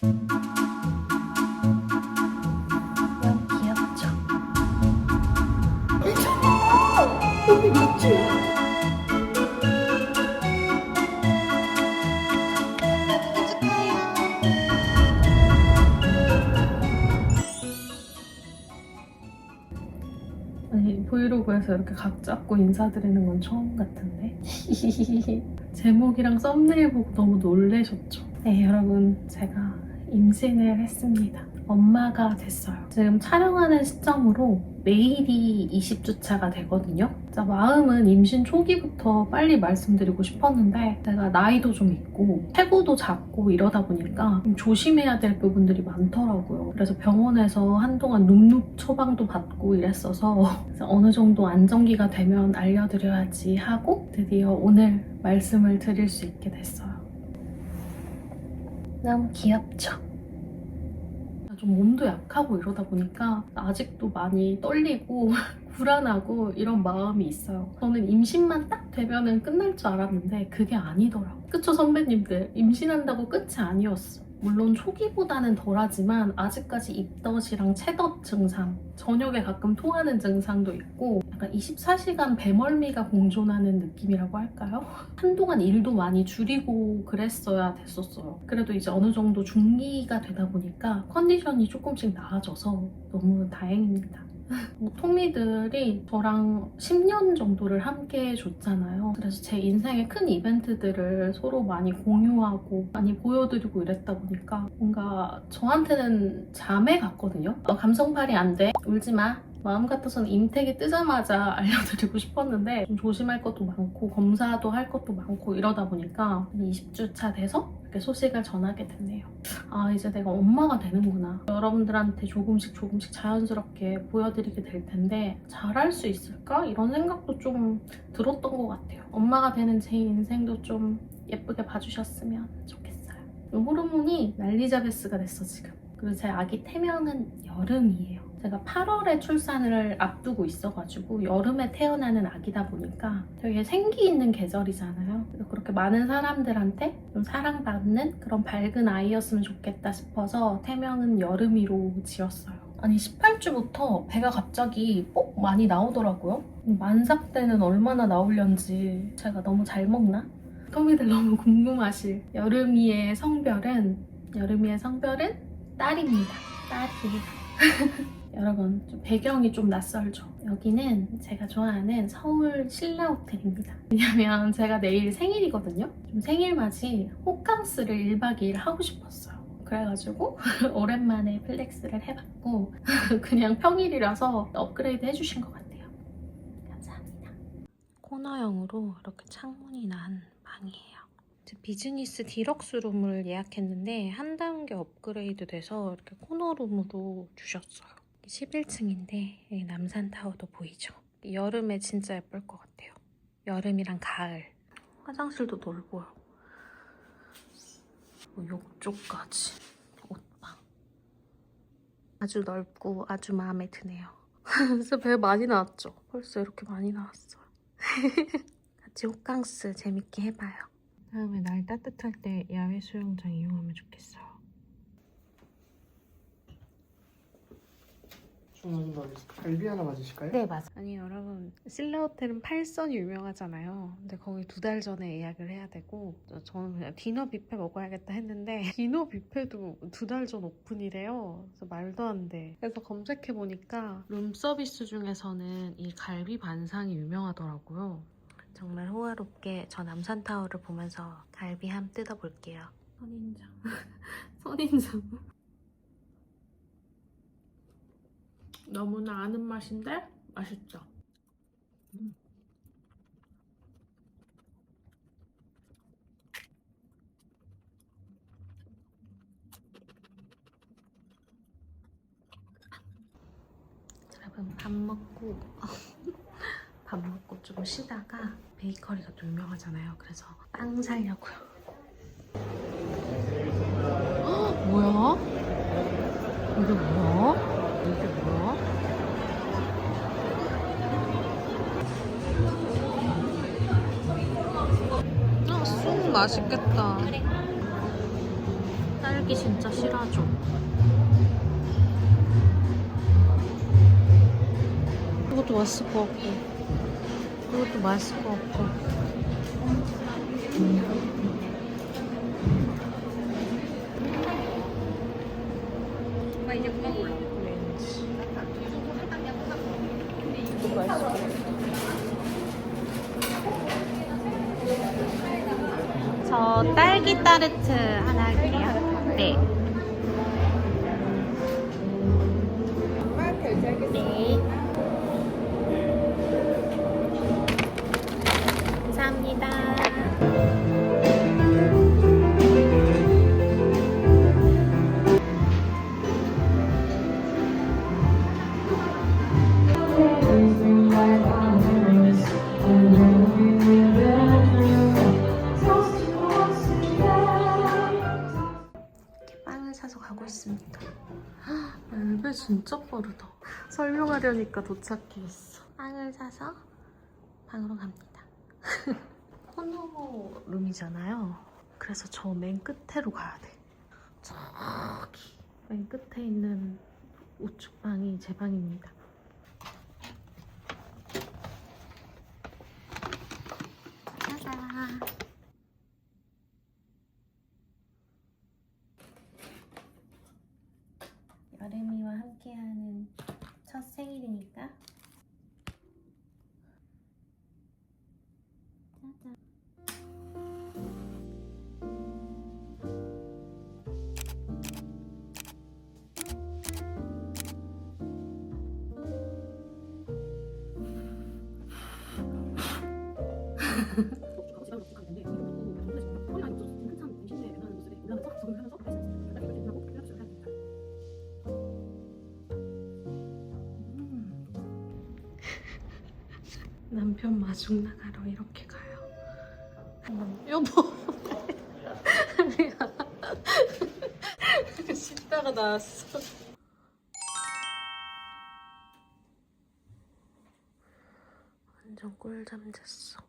너무 귀엽죠? 여기 맞지? 아니, 브이로그에서 이렇게 각 잡고 인사드리는 건 처음 같은데? 제목이랑 썸네일 보고 너무 놀라셨죠? 네, 여러분, 제가 임신을 했습니다. 엄마가 됐어요. 지금 촬영하는 시점으로 내일이 20주차가 되거든요. 진짜 마음은 임신 초기부터 빨리 말씀드리고 싶었는데 제가 나이도 좀 있고 체구도 작고 이러다 보니까 좀 조심해야 될 부분들이 많더라고요. 그래서 병원에서 한동안 눕눕 처방도 받고 이랬어서 그래서 어느 정도 안정기가 되면 알려드려야지 하고 드디어 오늘 말씀을 드릴 수 있게 됐어요. 너무 귀엽죠? 좀 몸도 약하고 이러다 보니까 아직도 많이 떨리고 불안하고 이런 마음이 있어요. 저는 임신만 딱 되면은 끝날 줄 알았는데 그게 아니더라고요. 그쵸 선배님들? 임신한다고 끝이 아니었어. 물론 초기보다는 덜하지만 아직까지 입덧이랑 체덧 증상, 저녁에 가끔 토하는 증상도 있고 약간 24시간 배멀미가 공존하는 느낌이라고 할까요? 한동안 일도 많이 줄이고 그랬어야 됐었어요. 그래도 이제 어느 정도 중기가 되다 보니까 컨디션이 조금씩 나아져서 너무 다행입니다. 토미들이 저랑 10년 정도를 함께 해줬잖아요. 그래서 제 인생의 큰 이벤트들을 서로 많이 공유하고 많이 보여드리고 이랬다 보니까 뭔가 저한테는 자매 같거든요. 감성팔이 안 돼. 울지 마. 마음 같아서는 임태기 뜨자마자 알려드리고 싶었는데 좀 조심할 것도 많고 검사도 할 것도 많고 이러다 보니까 20주차 돼서 이렇게 소식을 전하게 됐네요. 아, 이제 내가 엄마가 되는구나. 여러분들한테 조금씩 자연스럽게 보여드리게 될 텐데 잘할 수 있을까? 이런 생각도 좀 들었던 것 같아요. 엄마가 되는 제 인생도 좀 예쁘게 봐주셨으면 좋겠어요. 호르몬이 난리자베스가 됐어 지금. 그리고 제 아기 태명은 여름이에요. 제가 8월에 출산을 앞두고 있어가지고 여름에 태어나는 아기다 보니까 되게 생기 있는 계절이잖아요. 그래서 그렇게 많은 사람들한테 좀 사랑받는 그런 밝은 아이였으면 좋겠다 싶어서 태명은 여름이로 지었어요. 아니 18주부터 배가 갑자기 뽁 많이 나오더라고요. 만삭 때는 얼마나 나오려는지 제가 너무 잘 먹나? 토미들 너무 궁금하실 여름이의 성별은 딸입니다. 딸이에요. 여러분, 배경이 좀 낯설죠? 여기는 제가 좋아하는 서울 신라 호텔입니다. 왜냐면 제가 내일 생일이거든요? 좀 생일맞이 호캉스를 1박 2일 하고 싶었어요. 그래가지고 오랜만에 플렉스를 해봤고 그냥 평일이라서 업그레이드 해주신 것 같아요. 감사합니다. 코너형으로 이렇게 창문이 난 방이에요. 비즈니스 디럭스 룸을 예약했는데 한 단계 업그레이드 돼서 이렇게 코너룸으로 주셨어요. 11층인데 여기 남산타워도 보이죠? 여름에 진짜 예쁠 것 같아요. 여름이랑 가을. 화장실도 넓어요. 욕조까지. 옷방. 아주 넓고 아주 마음에 드네요. 진짜 배 많이 나왔죠? 벌써 이렇게 많이 나왔어요. 같이 호캉스 재밌게 해봐요. 다음에 날 따뜻할 때 야외 수영장 이용하면 좋겠어요. 갈비 하나 맞으실까요? 네, 맞아요. 아니 여러분, 신라 호텔은 팔선이 유명하잖아요. 근데 거기 2달 전에 예약을 해야 되고 저는 그냥 디너 뷔페 먹어야겠다 했는데 디너 뷔페도 2달 전 오픈이래요. 그래서 말도 안 돼. 그래서 검색해보니까 룸서비스 중에서는 이 갈비 반상이 유명하더라고요. 정말 호화롭게 저 남산타워를 보면서 갈비 함 뜯어볼게요. 선인장. 선인장. 너무나 아는 맛인데 맛있죠? 여러분 밥 먹고 좀 쉬다가 베이커리가 또 유명하잖아요. 그래서 빵 사려고요. 헉, 뭐야? 이게 뭐야? 이게 뭐야? 쑥 맛있겠다. 딸기 딸기 진짜 싫어하죠. 이것도 맛있을 것 같고, 이것도 맛있을 것 같고. 이제 그만 골라. 왠지. 이것도 맛있을 것 같고. 저 딸기 타르트 하나 할게요. 네. 네. 감사합니다. 빵을 사서 가고 있습니다. 엘베 진짜 빠르다. 설명하려니까 도착했어. 빵을 사서 방으로 갑니다. 코노 룸이잖아요. 그래서 저 맨 끝에로 가야 돼. 저기 맨 끝에 있는 우측방이 제 방입니다. 짜잔. 여름이와 함께하는 첫 생일이니까 짜잔. 남편 마중 나가러 이렇게 가요. 여보. 씻다가 나왔어. 완전 꿀잠 잤어.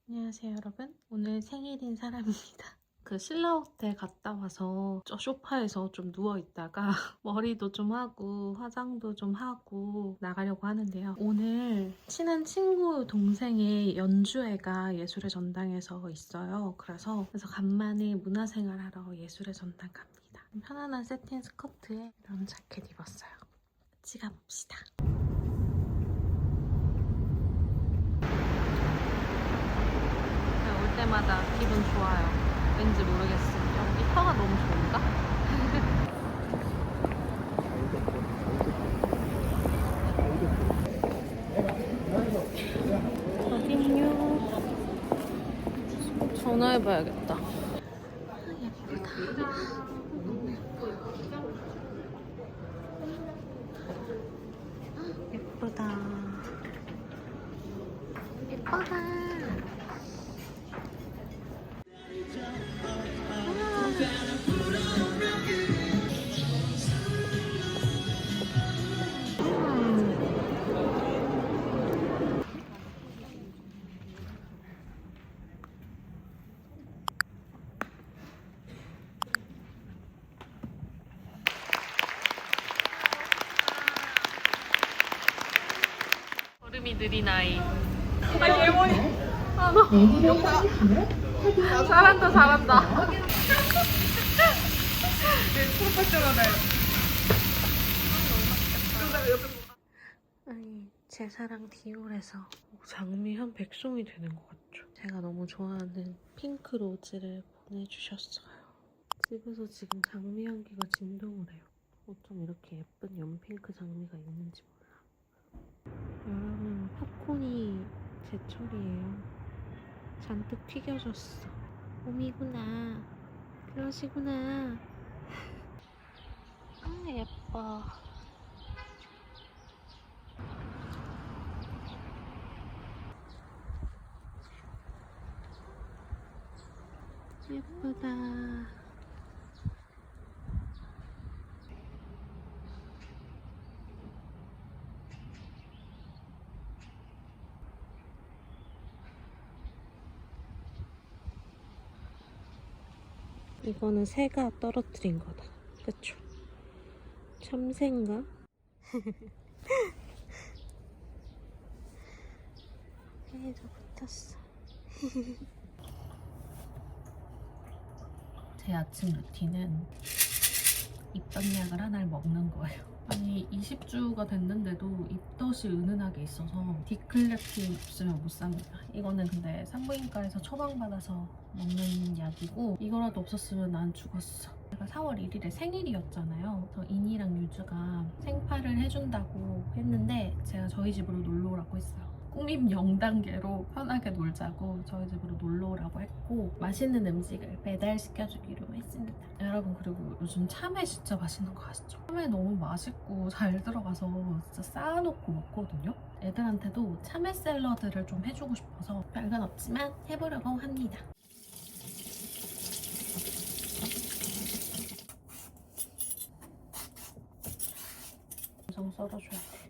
안녕하세요 여러분. 오늘 생일인 사람입니다. 그 신라호텔 갔다 와서 저 소파에서 좀 누워있다가 머리도 좀 하고 화장도 좀 하고 나가려고 하는데요. 오늘 친한 친구 동생의 연주회가 예술의 전당에서 있어요. 그래서 간만에 문화생활하러 예술의 전당 갑니다. 편안한 세팅 스커트에 이런 자켓 입었어요. 같이 가봅시다. 올 때마다 기분 좋아요. 왠지 모르겠어. 여기 혀가 너무 좋은가? 어딨뇨? 전화해봐야겠다. 예쁘다. 예쁘다. 예쁘다. 걸음이 느린 아이. 아, 예원이. 아, 너. 잘한다, 잘한다. 아니, 제 사랑 디올에서 장미향 백송이 되는 것 같죠? 제가 너무 좋아하는 핑크 로즈를 보내주셨어요. 집에서 지금 장미 향기가 진동을 해요. 어쩜 이렇게 예쁜 연핑크 장미가 있는지 몰라. 여러분, 팝콘이 제철이에요. 잔뜩 튀겨졌어. 봄이구나. 그러시구나. 아, 예뻐. 예쁘다. 이거는 새가 떨어뜨린 거다. 그쵸? 참새인가? 새도 붙었어. 제 아침 루틴은 입덧약을 하나를 먹는 거예요. 아니 20주가 됐는데도 입덧이 은은하게 있어서 디클레틴 없으면 못 삽니다. 이거는 근데 산부인과에서 처방받아서 먹는 약이고 이거라도 없었으면 난 죽었어. 제가 4월 1일에 생일이었잖아요. 그래서 인이랑 유주가 생파를 해준다고 했는데 제가 저희 집으로 놀러 오라고 했어요. 꾸밈 0단계로 편하게 놀자고 저희 집으로 놀러 오라고 했고 맛있는 음식을 배달시켜주기로 했습니다. 여러분 그리고 요즘 참외 진짜 맛있는 거 아시죠? 참외 너무 맛있고 잘 들어가서 진짜 쌓아놓고 먹거든요. 애들한테도 참외 샐러드를 좀 해주고 싶어서 별건 없지만 해보려고 합니다. 엄청 썰어줘야 돼.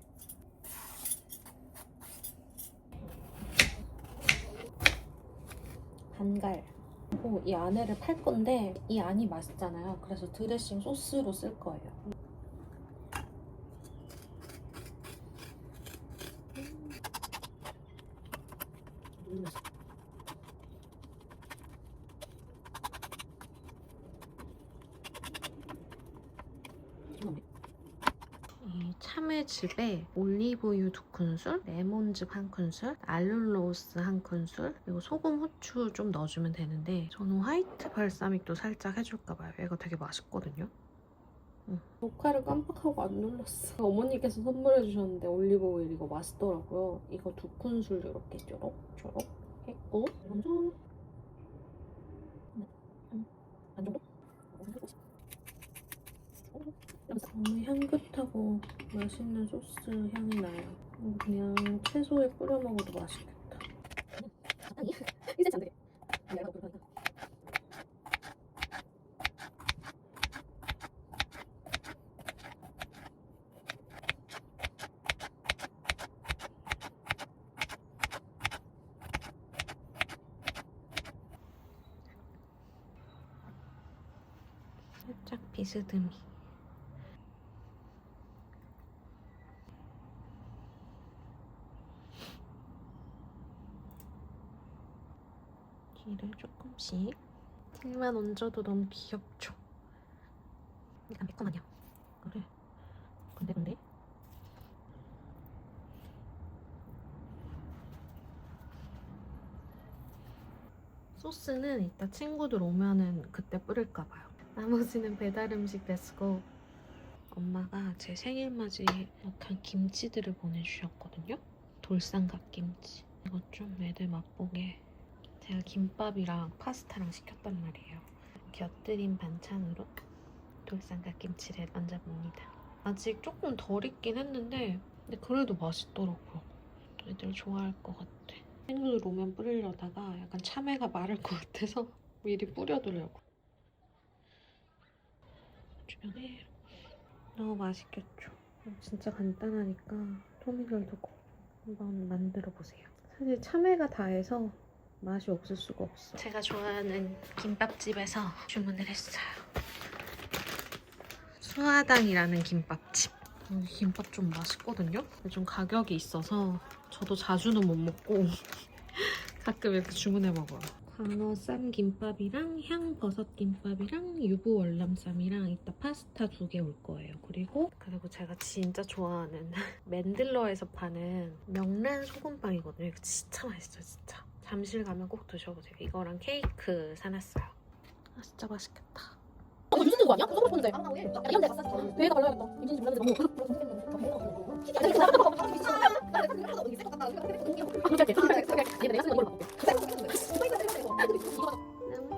반갈. 이 안에를 팔 건데 이 안이 맛있잖아요. 그래서 드레싱 소스로 쓸 거예요. 이 참외즙에 올리브유 2큰술, 레몬즙 1큰술, 알룰로스 1큰술, 그리고 소금, 후추 좀 넣어주면 되는데 저는 화이트 발사믹도 살짝 해줄까봐요. 얘가 되게 맛있거든요. 녹화를 깜빡하고 안 눌렀어. 어머니께서 선물해 주셨는데 올리브 오일 이거 맛있더라고요. 이거 2큰술 이렇게 쪼록쪼록 했고 먼저 반 정도? 너무 향긋하고 맛있는 소스 향이 나요. 그냥 채소에 뿌려 먹어도 맛있겠다. 살짝 비스듬히. 기를 조금씩. 팅만 얹어도 너무 귀엽죠? 약간 매콤 아니야? 그래. 근데 소스는 이따 친구들 오면은 그때 뿌릴까봐요. 나머지는 배달 음식 렛츠고. 엄마가 제 생일 맞이 약간 김치들을 보내주셨거든요. 돌산각 김치. 이것 좀 애들 맛보게. 제가 김밥이랑 파스타랑 시켰단 말이에요. 곁들인 반찬으로 돌산각 김치를 얹어봅니다. 아직 조금 덜 익긴 했는데 근데 그래도 맛있더라고요. 애들 좋아할 것 같아. 친구들 오면 뿌리려다가 약간 참외가 마를 것 같아서 미리 뿌려두려고. 주변에 너무 맛있겠죠? 진짜 간단하니까 토미를 두고 한번 만들어보세요. 사실 참외가 다 해서 맛이 없을 수가 없어. 제가 좋아하는 김밥집에서 주문을 했어요. 수아당이라는 김밥집. 여기 김밥 좀 맛있거든요? 좀 가격이 있어서 저도 자주는 못 먹고 가끔 이렇게 주문해 먹어요. 광어 쌈 김밥이랑 향버섯 김밥이랑 유부 월남쌈이랑 이따 파스타 2개 올 거예요. 그리고 제가 진짜 좋아하는 맨들러에서 파는 명란 소금빵이거든요. 이거 진짜 맛있어요, 진짜. 잠실 가면 꼭 드셔보세요. 이거랑 케이크 사놨어요. 아, 진짜 맛있겠다. 이거 유진 거 아니야? 써보고 싶은데. 이런 데 갔어. 대회가 발라야겠다. 유진이 몰랐는데 너무. 이렇게. 얘들 내가 쓰는 걸로 바꿀게. 너무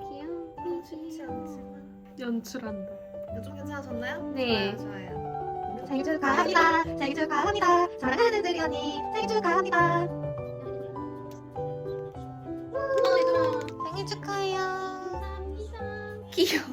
귀여워. 쉽지 않지만 연출한다. 좀 괜찮으셨나요? 네. 좋아요. 생일 축하합니다. 생일 축하합니다. 사랑하는 드리 언니 생일 축하합니다. 생일 축하해요. 귀여워.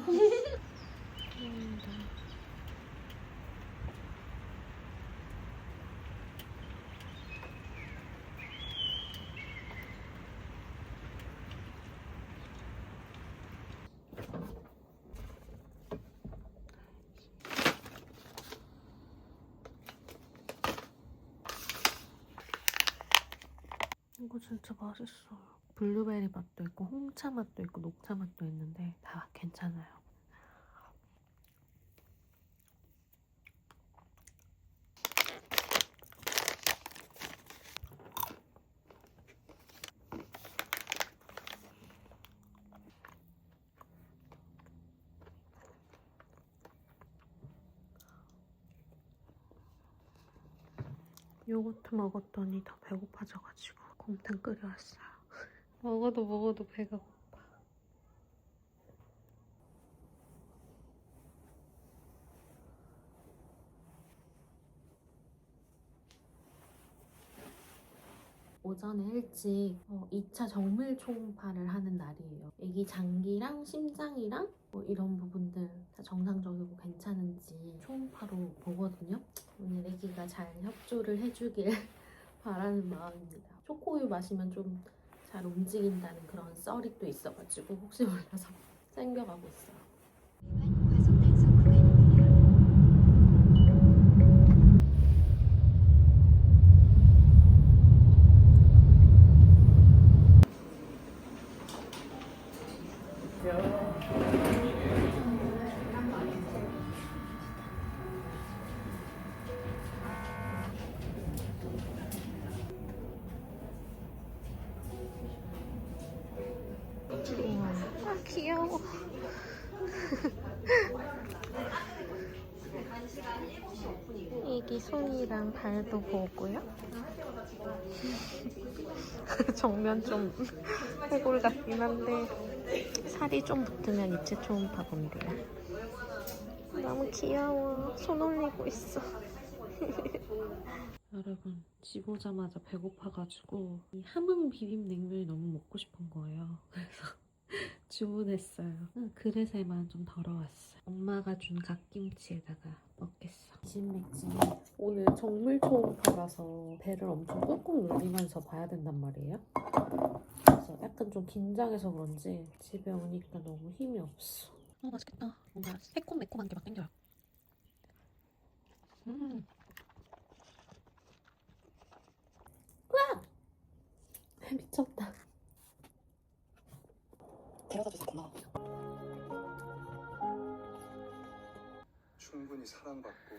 이거 진짜 맛있어요. 블루베리 맛도 있고 홍차 맛도 있고 녹차 맛도 있는데 다 괜찮아요. 요거트 먹었더니 더 배고파져가지고 곰탕 끓여왔어요. 먹어도 배가 고파. 오전에 일찍 2차 정밀 초음파를 하는 날이에요. 애기 장기랑 심장이랑 이런 부분들 다 정상적이고 괜찮은지 초음파로 보거든요. 오늘 애기가 잘 협조를 해주길 바라는 마음입니다. 초코우유 마시면 좀 잘 움직인다는 그런 썰이 또 있어가지고 혹시 몰라서 챙겨가고 있어요. 아 귀여워. 애기 손이랑 발도 보고요. 정면 좀 해골 같긴 한데 살이 좀 붙으면 입체 초음파 본대요. 너무 귀여워. 손 올리고 있어. 여러분, 집 오자마자 배고파가지고 이 함흥 비빔냉면이 너무 먹고 싶은 거예요. 그래서 주문했어요. 그릇에만 좀 덜어왔어요. 엄마가 준 갓김치에다가 먹겠어. 진맥진이 오늘 정밀 초음파라서 배를 엄청 꾹꾹 눌리면서 봐야 된단 말이에요. 그래서 약간 좀 긴장해서 그런지 집에 오니까 너무 힘이 없어. 맛있겠다. 뭔가 새콤매콤한 게 막 땡겨요. 우와! 미쳤다. 데려다 줘서 고마워. 충분히 사랑받고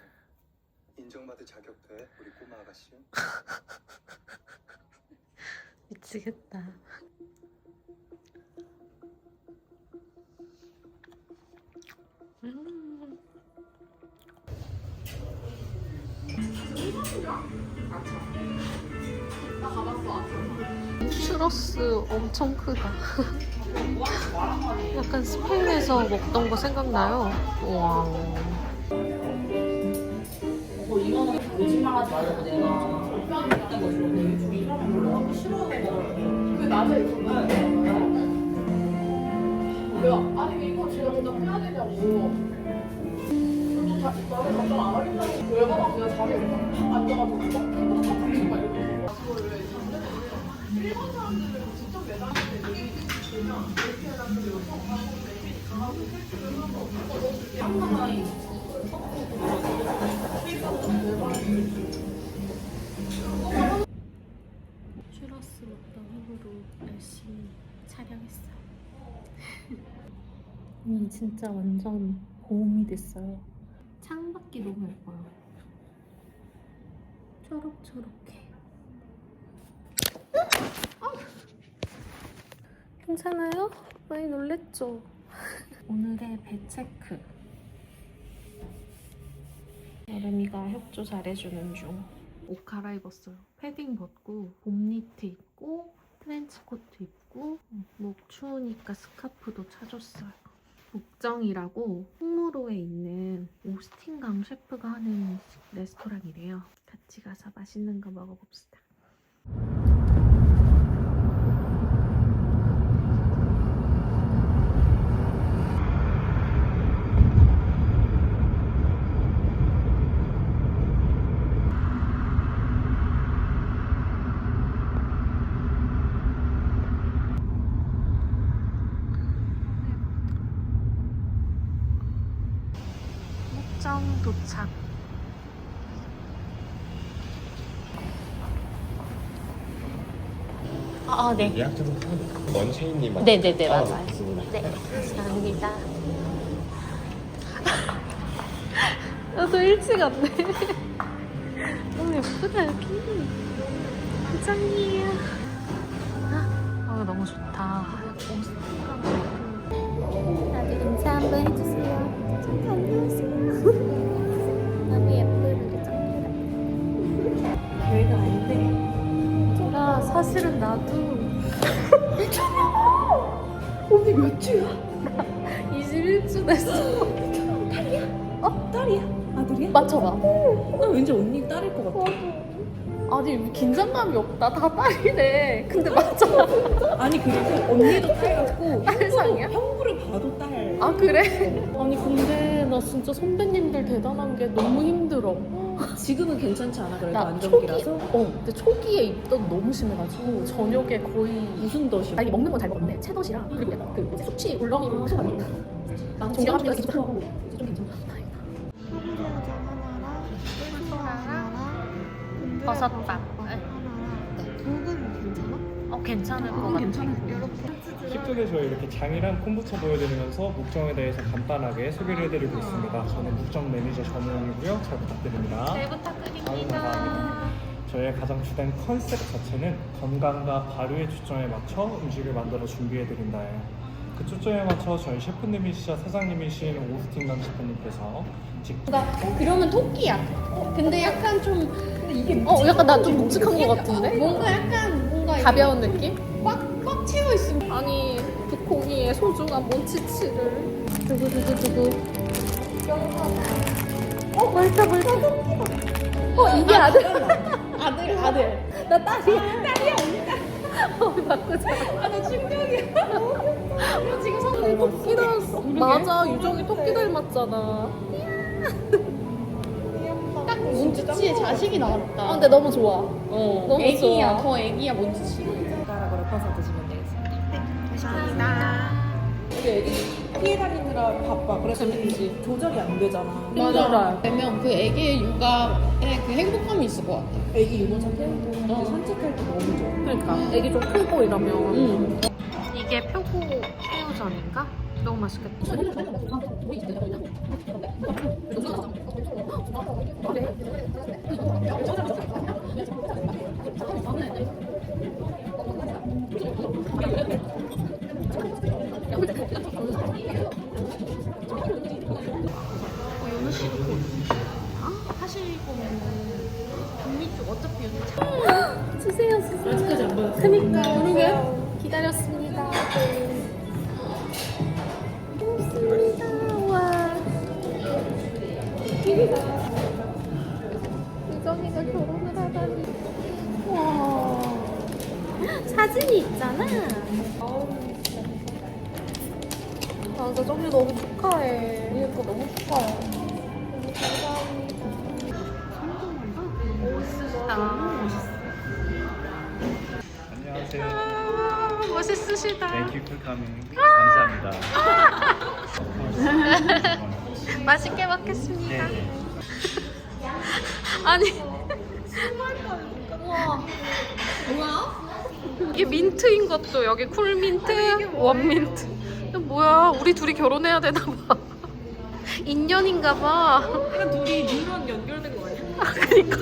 인정받을 자격돼 우리 꼬마 아가씨. 미치겠다. 추러스 엄청 크다. 약간 스페인에서 먹던 거 생각나요. 와. 그 낮에 왜요? 아니 이거 제가 먼저 해야 되냐고. 나는 답장 안 하겠다고. 왜 받아? 그냥 자리에 탁 앉아가지고 막 해보는 거 이렇게. 그거를 일본 사람들은 직접 매달릴 때 여기 그냥 이렇게 해가지고 하나만 슈러스 먹던 후로 열심히 촬영했어요. 진짜 완전 봄이 됐어요. 창밖이 너무 예뻐요. 초록초록해. 괜찮아요? 많이 놀랬죠? 오늘의 배 체크. 여름이가 협조 잘해주는 중. 옷 갈아입었어요. 패딩 벗고 봄 니트 입고 트렌치 코트 입고 입고 목 추우니까 스카프도 차줬어요. 북정이라고 홍무로에 있는 오스틴강 셰프가 하는 레스토랑이래요. 같이 가서 맛있는 거 먹어봅시다. 목정 도착. 네. 예약 좀 원체인님 맞죠? 네네네, 아, 맞아요. 네, 감사합니다. 나도 일찍 왔네. 너무 예쁘다, 여기. 부장이에요. 너무 좋다. 나도 인사 한번 해주세요. 좀 안녕하세요. 너무 예쁜 우리 정유라. 계획은 아닌데. 야, 사실은 나도. 언니 몇 주야? 21주 됐어. 딸이야? 아들이야? 맞춰봐. 나 왠지 언니 딸일 것 같아. 아니, 긴장감이 없다. 다 딸이래. 근데 맞아. 아니 그리고 언니도 딸 같고 딸상이야? 형부를 봐도 딸. 아, 그래? 아니, 근데 나 진짜 선배님들 대단한 게 너무 힘들어. 지금은 괜찮지 않아 그래도 나 안정기라서? 근데 초기에 입덧 너무 심해가지고 저녁에 거의 무슨 덫이야? 나 이게 먹는 건 잘 먹었는데 채덧이랑 그리고 약간 그 이제 수치 울렁이고 하는 거 아니야? 난 종합이가 계속 계속 하고 이제 좀 괜찮아. 버섯밥. 국은 괜찮아? 괜찮을 것 같아. 괜찮아. 10분에 저희 이렇게 장이랑 콤부차 보여드리면서 목정에 대해서 간단하게 소개를 해드리고 있습니다. 저는 목정 매니저 전우영이고요. 잘 부탁드립니다. 잘 아유, 부탁드립니다. 감사합니다. 저희의 가장 주된 컨셉 자체는 건강과 발효의 초점에 맞춰 음식을 만들어 준비해드린다예요. 그 초점에 맞춰 저희 셰프님이시자 사장님이신 오스틴강 셰프님께서 직접 그러면 토끼야. 근데 약간 좀 이게 약간 나 좀 묵직한 것 같은데? 뭔가 약간 뭔가 가벼운 느낌? 꽉 채워 있으면 아니 그 고기의 소중한 몬치치를 두구두구두구. 멀다. 이게 아들. 나 딸이야 언니 딸. 바꾸자. 나 충격이야. 지금 성이 토끼 닮았어. 맞아, 유정이 토끼 닮았잖아. 딱 몬치치의 자식이 나왔다. 근데 너무 좋아. 너무 애기야, 좋아. 더 애기야 몬치치. 숟가락으로 퍼서 드시면 되겠습니다. 감사합니다. 우리 애기 피해 다니느라 바빠. 그래서 재밌지. 조절이 안 되잖아. 힘들어요. 왜냐면 그 애기의 육아에 그 행복감이 있을 것 같아. 애기 유모차 태우고 이제 산책할 때 너무 좋아. 그러니까 애기 좀 크고 이러면. 이게 표고 새우전인가? 너무 맛있겠다. 연우 씨도 곧 하시고 북미 쪽 어차피 연우 주세요. 아직까지 안 받았어. 그니까 그러게 기다렸습니다. 고맙습니다. 와. 유정이가 결혼을 하다니. 와. 사진이 있잖아. 맞아, 정리 너무 축하해. 그러니까 너무 축하해. 너무 감사합니다. 안녕하세요. 멋있으시다. Thank you for coming. 감사합니다. 맛있게 먹겠습니다. 네. 아니. 이게 민트인 것도 여기 쿨민트, 원민트. 이거 뭐야? 우리 둘이 결혼해야 되나 봐. 인연인가 봐. 둘이 뉴런 연결된 거 아니야? 그러니까.